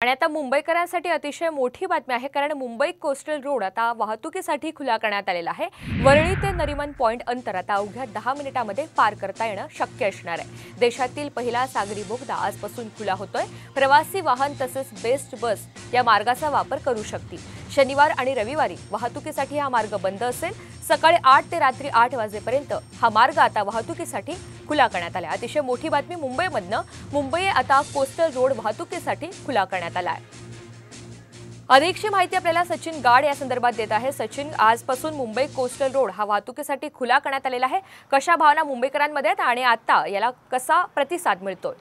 आणि आता मुंबईकरांसाठी अतिशय मोठी बातमी आहे, कारण मुंबई कोस्टल रोड आता वाहतुकीसाठी खुला करण्यात आलेला आहे। वरळी ते नरिमन पॉइंट अंतर आता अवघ्या 10 मिनिटांमध्ये पार करता येणं शक्य असणार आहे। देशातील पहिला सागरी बोगदा आजपासून खुला होतोय। प्रवासी वाहन तसेच बेस्ट बस या मार्गाचा वापर करू शकतील। शनिवार आणि रविवारी वाहतुकीसाठी हा मार्ग बंद असेल। सकाळी 8 ते रात्री 8 वाजेपर्यंत हा मार्ग आता वाहतुकीसाठी खुला करण्यात आला। अतिशय मोठी बातमी मुंबईमधनं। मुंबई आता कोस्टल रोड वाहतुकीसाठी खुला करण्यात आला आहे। अधिकची माहिती आपल्याला सचिन गाड या संदर्भात देत आहे। सचिन, आजपासून मुंबई कोस्टल रोड हा वाहतुकीसाठी खुला करण्यात आलेला आहे। कशा भावना मुंबईकरांमध्ये आहेत आणि आता याला कसा प्रतिसाद मिळतोय?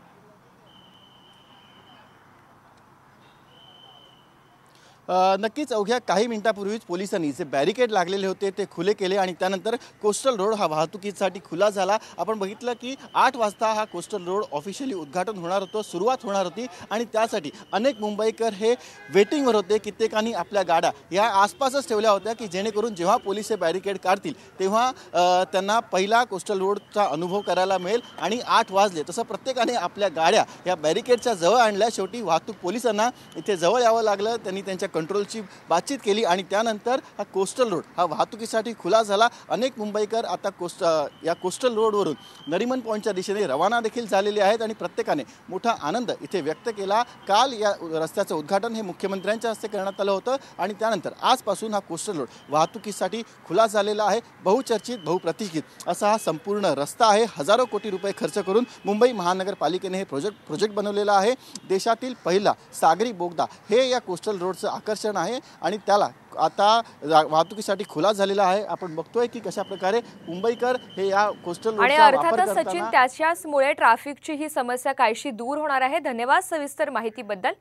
नक्कीच अवघ्या काही मिनिटांपूर्वीच पोलिसांनी जे बॅरिकेड लागलेले होते ते खुले केले आणि त्यानंतर कोस्टल रोड हा वाहतुकीसाठी खुला झाला। आपण बघितलं की 8 वाजता हा कोस्टल रोड ऑफिशियली उद्घाटन होणार होतं, सुरुवात होणार होती आणि त्यासाठी अनेक मुंबईकर हे वेटिंगवर होते। कित्येकांनी आपल्या गाड्या या आसपासच ठेवल्या होत्या की जेणेकरून जेव्हा पोलीस हे बॅरिकेड काढतील तेव्हा त्यांना पहिला कोस्टल रोडचा अनुभव करायला मिळेल। आणि 8 वाजले तसं प्रत्येकाने आपल्या गाड्या या बॅरिकेडच्या जवळ आणल्या। शेवटी वाहतूक पोलिसांना इथे जवळ यावं लागलं। त्यांनी त्यांच्या कंट्रोलची बातचीत केली आणि त्यानंतर हा कोस्टल रोड हा वाहतुकीसाठी खुला झाला। अनेक मुंबईकर आता या कोस्टल रोडवरून नरिमन पॉइंटच्या दिशेने रवाना देखील झालेले आहेत आणि प्रत्येकाने मोठा आनंद इथे व्यक्त केला। काल या रस्त्याचं उद्घाटन हे मुख्यमंत्र्यांच्या हस्ते करण्यात आलं होतं आणि त्यानंतर आजपासून हा कोस्टल रोड वाहतुकीसाठी खुला झालेला आहे। बहुचर्चित बहुप्रतीक्षित असा हा संपूर्ण रस्ता आहे। हजारो कोटी रुपये खर्च करून मुंबई महानगरपालिकेने हे प्रोजेक्ट बनवलेला आहे। देशातील पहिला सागरी बोगदा हे या कोस्टल रोडचं आकर्षण आहे आणि त्याला आता वाहतुकीसाठी खुला झालेला आहे। आपण बघतोय की कशा प्रकारे मुंबईकर हे या कोस्टल रोडचा वापर करतात। आणि अर्थातच सचिन, त्याच्यामुळे ट्रॅफिकची ही समस्या काहीशी दूर होणार आहे। धन्यवाद सविस्तर माहितीबद्दल।